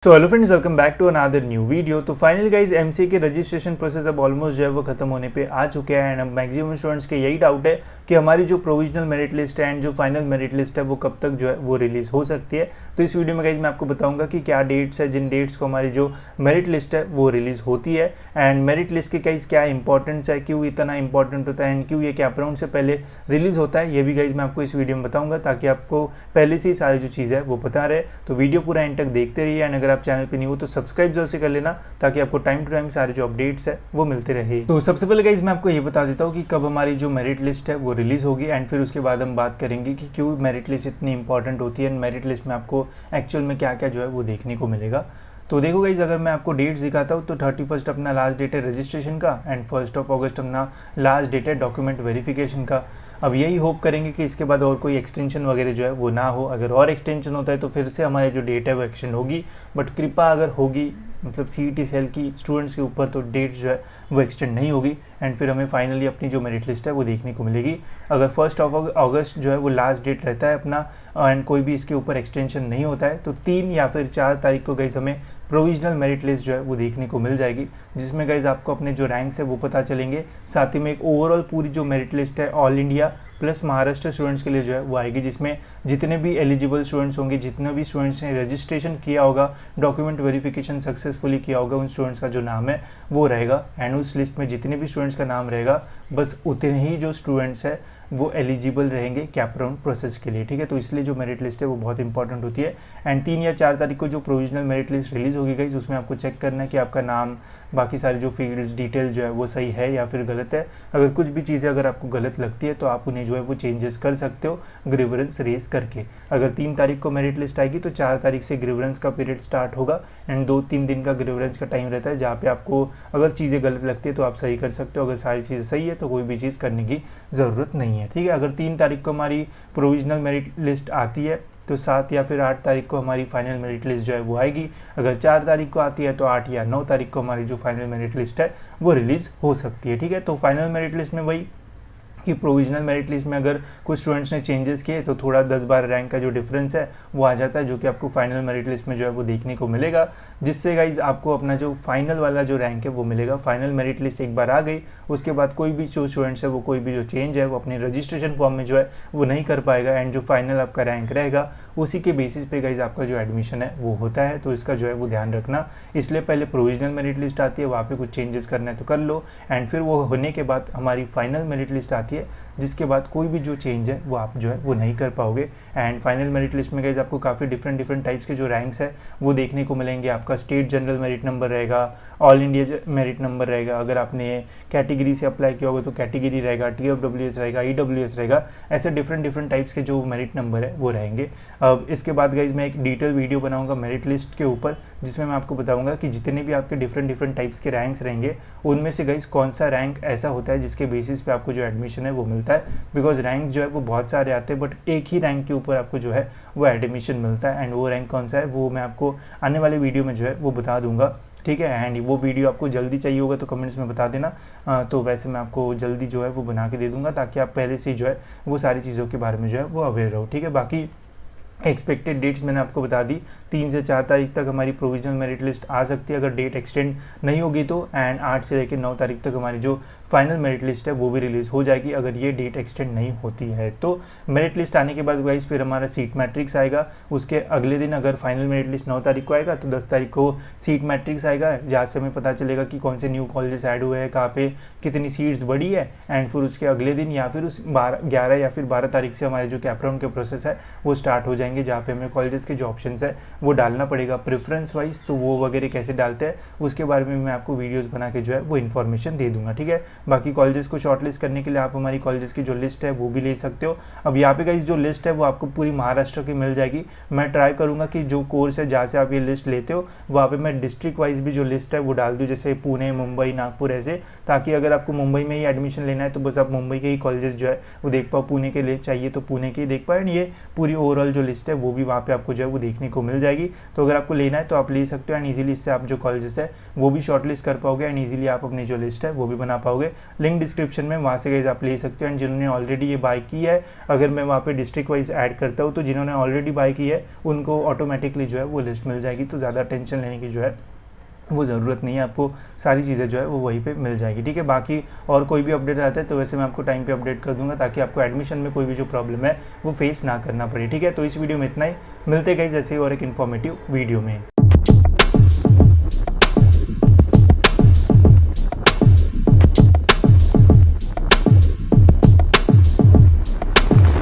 So hello friends, welcome back to another new video. तो finally guys MCA के registration process अब almost जो है वो खत्म होने पे आ चुके हैं एंड अब मैक्सिमम स्टूडेंट्स के यही डाउट है कि हमारी जो प्रोविजनल मेरिट लिस्ट है एंड जो फाइनल मेरिट लिस्ट है वो कब तक जो है वो रिलीज हो सकती है। तो इस वीडियो में गाइज मैं आपको बताऊंगा कि क्या डेट्स है, जिन डेट्स को हमारी जो मेरिट लिस्ट है वो रिलीज होती है एंड मेरिट लिस्ट के गाइज क्या इंपॉर्टेंस है, क्यों इतना इंपॉर्टेंट होता है एंड क्यों ये कैप राउंड से पहले रिलीज होता है, ये भी गाइज मैं आपको इस वीडियो में बताऊंगा ताकि आपको पहले से ही सारी जो चीज़ है वो पता रहे। तो वीडियो पूरा एंड तक देखते रहिए एंड अगर आप चैनल पर नहीं हो तो सब्सक्राइब जरूर से कर लेना ताकि आपको टाइम टू टाइम सारे जो अपडेट्स है वो मिलते रहे। तो सबसे पहले गाइज मैं आपको ये बता देता हूँ कि कब हमारी जो मेरिट लिस्ट है वो रिलीज होगी एंड फिर उसके बाद हम बात करेंगे कि क्यों मेरिट लिस्ट इतनी इंपॉर्टेंट होती है एंड मेरिट लिस्ट में आपको एक्चुअल में क्या क्या जो है वो देखने को मिलेगा। तो देखो गाइज, अगर मैं आपको डेट्स दिखाता हूँ तो 31 अपना लास्ट डेट है रजिस्ट्रेशन का एंड 1 अगस्त अपना लास्ट डेट है डॉक्यूमेंट वेरिफिकेशन का। अब यही होप करेंगे कि इसके बाद और कोई एक्सटेंशन वगैरह जो है वो ना हो। अगर और एक्सटेंशन होता है तो फिर से हमारी जो डेट है वो एक्सटेंड होगी, बट कृपा अगर होगी मतलब सीईटी सेल की स्टूडेंट्स के ऊपर तो डेट जो है वो एक्सटेंड नहीं होगी एंड फिर हमें फाइनली अपनी जो मेरिट लिस्ट है वो देखने को मिलेगी। अगर 1 अगस्त जो है वो लास्ट डेट रहता है अपना एंड कोई भी इसके ऊपर एक्सटेंशन नहीं होता है तो 3 या फिर 4 तारीख को गाइज हमें प्रोविजनल मेरिट लिस्ट जो है वो देखने को मिल जाएगी, जिसमें गाइज आपको अपने जो रैंक्स है वो पता चलेंगे। साथ ही में एक ओवरऑल पूरी जो मेरिट लिस्ट है all India plus Maharashtra students के लिए जो है वो आएगी, जिसमें जितने भी एलिजिबल स्टूडेंट्स होंगे, जितने भी स्टूडेंट्स ने रजिस्ट्रेशन किया होगा, डॉक्यूमेंट वेरिफिकेशन सक्सेसफुली किया होगा, उन स्टूडेंट्स का जो नाम है वो रहेगा एंड उस लिस्ट में जितने भी स्टूडेंट्स का नाम रहेगा बस उतने ही जो स्टूडेंट्स है वो एलिजिबल रहेंगे कैप राउंड प्रोसेस के लिए। ठीक है, तो इसलिए जो मेरिट लिस्ट है वो बहुत इंपॉर्टेंट होती है एंड 3 या 4 तारीख को जो प्रोविजनल मेरिट लिस्ट रिलीज होगी गाइस, उसमें आपको चेक करना है कि आपका नाम, बाकी सारी जो फील्ड्स डिटेल जो है वो सही है या फिर गलत है। अगर कुछ भी चीज़ें अगर आपको गलत लगती है तो आप उन्हें जो है वो चेंजेस कर सकते हो ग्रीवरेंस रेज करके। अगर 3 तारीख को मेरिट लिस्ट आएगी तो 4 तारीख से ग्रीवरेंस का पीरियड स्टार्ट होगा एंड 2-3 दिन का ग्रीवरेंस का टाइम रहता है, जहाँ पे आपको अगर चीज़ें गलत लगती है तो आप सही कर सकते हो। अगर सारी चीज़ें सही है तो कोई भी चीज़ करने की ज़रूरत नहीं है। ठीक है, अगर 3 तारीख को हमारी प्रोविजनल मेरिट लिस्ट आती है तो 7 या फिर 8 तारीख को हमारी फाइनल मेरिट लिस्ट जो है वो आएगी। अगर 4 तारीख को आती है तो 8 या 9 तारीख को हमारी जो फाइनल मेरिट लिस्ट है वो रिलीज़ हो सकती है। ठीक है, तो फाइनल मेरिट लिस्ट में वही कि प्रोविजनल मेरिट लिस्ट में अगर कुछ स्टूडेंट्स ने चेंजेस किए तो थोड़ा 10-12 रैंक का जो डिफरेंस है वो आ जाता है, जो कि आपको फाइनल मेरिट लिस्ट में जो है वो देखने को मिलेगा, जिससे गाइज आपको अपना जो फाइनल वाला जो रैंक है वो मिलेगा। फाइनल मेरिट लिस्ट एक बार आ गई उसके बाद कोई भी जो स्टूडेंट्स है वो कोई भी जो चेंज है वो अपने रजिस्ट्रेशन फॉर्म में जो है वो नहीं कर पाएगा एंड जो फाइनल आपका रैंक रहेगा उसी के बेसिस पे गाइज आपका जो एडमिशन है वो होता है। तो इसका जो है वो ध्यान रखना, इसलिए पहले प्रोविजनल मेरिट लिस्ट आती है, वहाँ पे कुछ चेंजेस करना है तो कर लो एंड फिर वो होने के बाद हमारी फाइनल मेरिट लिस्ट आती है, जिसके बाद कोई भी जो चेंज है वो आप जो है वो नहीं कर पाओगे। एंड फाइनल मेरिट लिस्ट में गाइज आपको काफ़ी डिफरेंट टाइप्स के जो रैंक्स है वो देखने को मिलेंगे। आपका स्टेट जनरल मेरिट नंबर रहेगा, ऑल इंडिया मेरिट नंबर रहेगा, अगर आपने कैटेगरी से अप्लाई किया होगा तो कैटेगरी रहेगा, TFWS रहेगा, EWS रहेगा, ऐसे डिफरेंट टाइप्स के जो मेरिट नंबर है वो रहेंगे। अब इसके बाद गाइज मैं एक डिटेल वीडियो बनाऊंगा मेरिट लिस्ट के ऊपर, जिसमें मैं आपको बताऊंगा कि जितने भी आपके डिफरेंट टाइप्स के रैंक्स रहेंगे उनमें से गाइज कौन सा रैंक ऐसा होता है जिसके बेसिस पे आपको जो एडमिशन है वो मिलता है। बिकॉज रैंक जो है वो बहुत सारे आते हैं बट एक ही रैंक के ऊपर आपको जो है वो एडमिशन मिलता है एंड वो रैंक कौन सा है वो मैं आपको आने वाले वीडियो में जो है वो बता दूंगा। ठीक है, एंड वो वीडियो आपको जल्दी चाहिए होगा तो कमेंट्स में बता देना, तो वैसे मैं आपको जल्दी जो है वो बना के दे दूंगा ताकि आप पहले से ही जो है वो सारी चीज़ों के बारे में जो है वो अवेयर रहो। ठीक है, बाकी एक्सपेक्टेड डेट्स मैंने आपको बता दी, 3 से 4 तारीख तक हमारी प्रोविजनल मेरिट लिस्ट आ सकती है अगर डेट एक्सटेंड नहीं होगी तो, एंड 8 से लेकर 9 तारीख तक हमारी जो फाइनल मेरिट लिस्ट है वो भी रिलीज़ हो जाएगी अगर ये डेट एक्सटेंड नहीं होती है। तो मेरिट लिस्ट आने के बाद गाइस फिर हमारा सीट मैट्रिक्स आएगा, उसके अगले दिन अगर फाइनल मेरिट लिस्ट 9 तारीख को आएगा तो 10 तारीख को सीट मैट्रिक्स आएगा, जहाँ से हमें पता चलेगा कि कौन से न्यू कॉलेजेस ऐड हुए हैं, कहाँ पे कितनी सीट्स बढ़ी है एंड फिर उसके अगले दिन या फिर उस 11 या फिर 12 तारीख से हमारे जो कैप राउंड के प्रोसेस है वो स्टार्ट हो जाएंगे, जहाँ पे हमें कॉलेजेस के जो ऑप्शंस है वो डालना पड़ेगा प्रेफरेंस वाइज। तो वो वगैरह कैसे डालते हैं उसके बारे में मैं आपको वीडियोस बना के जो है वो इन्फॉर्मेशन दे दूंगा। ठीक है, बाकी कॉलेजेस को शॉर्टलिस्ट करने के लिए आप हमारी कॉलेजेस की जो लिस्ट है वो भी ले सकते हो। अब यहाँ पे गाइस जो लिस्ट है वो आपको पूरी महाराष्ट्र की मिल जाएगी। मैं ट्राई करूँगा कि जो कोर्स है जहाँ से आप ये लिस्ट लेते हो वहाँ पे मैं डिस्ट्रिक्ट वाइज भी जो लिस्ट है वो डाल दूँ, जैसे पुणे, मुंबई, नागपुर ऐसे, ताकि अगर आपको मुंबई में ही एडमिशन लेना है तो बस आप मुंबई के ही कॉलेजेस जो है वो देख पाओ, पुणे के लिए चाहिए तो पुणे के ही देख पाओ एंड ये पूरी ओवरऑल जो लिस्ट लिस्ट है वो भी वहाँ पे आपको जो है वो देखने को मिल जाएगी। तो अगर आपको लेना है तो आप ले सकते हो एंड ईजिली इससे आप जो कॉलेजेस है वो भी शॉर्ट लिस्ट कर पाओगे एंड ईजिली आप अपनी जो लिस्ट है वो भी बना पाओगे। लिंक डिस्क्रिप्शन में, वहाँ से गाइस आप ले सकते हो। एंड जिन्होंने ऑलरेडी ये बाय की है, अगर मैं वहाँ पे डिस्ट्रिक्ट वाइज ऐड करता हूँ तो जिन्होंने ऑलरेडी बाय की है उनको ऑटोमेटिकली जो है वो लिस्ट मिल जाएगी। तो ज़्यादा टेंशन लेने की जो है वो ज़रूरत नहीं है, आपको सारी चीज़ें जो है वो वहीं पे मिल जाएगी। ठीक है, बाकी और कोई भी अपडेट आता है तो वैसे मैं आपको टाइम पे अपडेट कर दूंगा ताकि आपको एडमिशन में कोई भी जो प्रॉब्लम है वो फेस ना करना पड़े। ठीक है, तो इस वीडियो में इतना ही, मिलते गाइस ऐसे ही और एक इन्फॉर्मेटिव वीडियो में।